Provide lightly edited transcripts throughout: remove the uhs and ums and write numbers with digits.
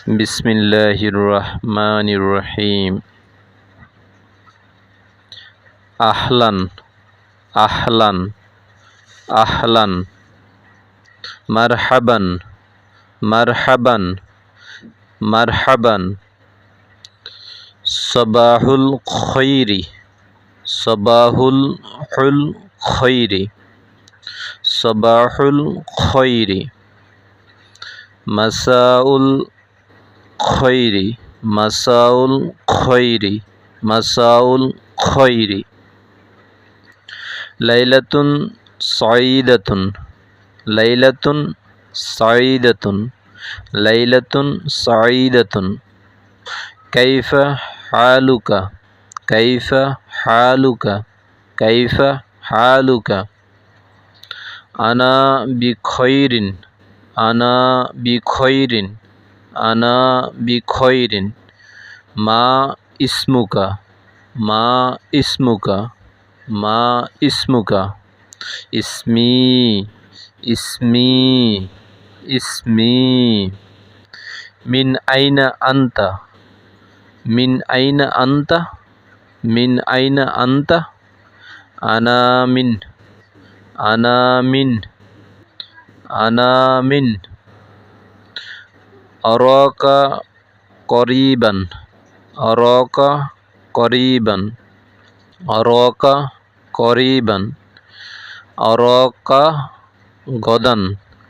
বিসমিল্লাহির রহমানির রহিম। আহলান আহলান আহলান। মারহাবান মারহাবান মারহাবান। সবাহুল খৈরি সবাহুল খৈরি সবাহুল খৈরি। মাসাউল খৈরি মাসাউল খৈরি মাসাউল খৈরি। লাইলাতুন সাঈদাতুন লাইলাতুন সাঈদাতুন লাইলাতুন সাঈদাতুন। কাইফা হালুকা কাইফা হালুকা কাইফা হালুকা। আনা বিখৈরিন আনা বিখৈরিন আনা বিখৈরিন। মা ইসমুকা মা ইসমুকা মা ইসমুকা। ইসমি ইসমি ইসমি। মিন আইনা আনতা মিন আইনা আনতা মিন আইনা আনতা। আনা মিন আনা মিন আনা মিন। আরাকা করিবান আরাকা করিবান আরাকা করিবান। আরাকা গদান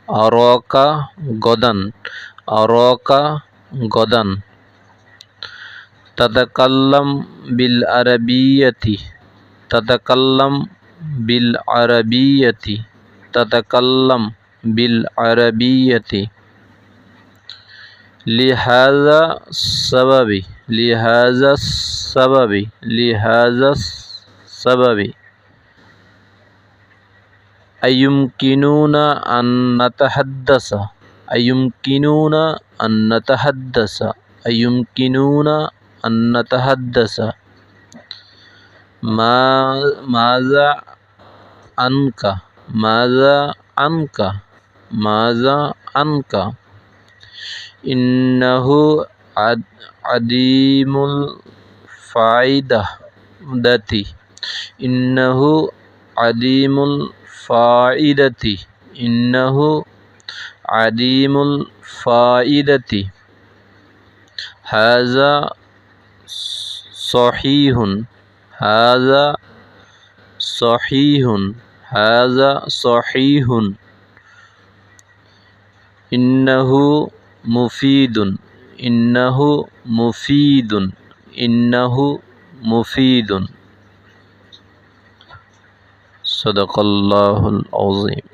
আরাকা গদান আরাকা গদান। তাতাকাল্লাম বিল আরাবিয়াতি তাতাকাল্লাম বিল আরাবিয়াতি তাতাকাল্লাম বিল আরাবিয়াতি। লিহাযা সাবাবি লিহাযা সাবাবি লিহাযা সাবাবি। আইয়ুমকিনুনা আন নাতাহাদ্দাসা আইয়ুমকিনুনা আন নাতাহাদ্দাসা আইয়ুমকিনুনা আন নাতাহাদ্দাসা। মাযা আনকা মাযা আনকা মাযা আনকা। ইন্নাহু আদিমুল ফাইদাতি ইন্নাহু আদিমুল ফাইদাতি ইন্নাহু আদিমুল ফাইদাতি। হাযা সহিহুন হাযা সহিহুন হাযা সহিহুন। ইন্নাহু মুফিদুন ইন্নাহু মুফিদুন ইন্নাহু মুফিদুন। সাদাকাল্লাহুল আযীম।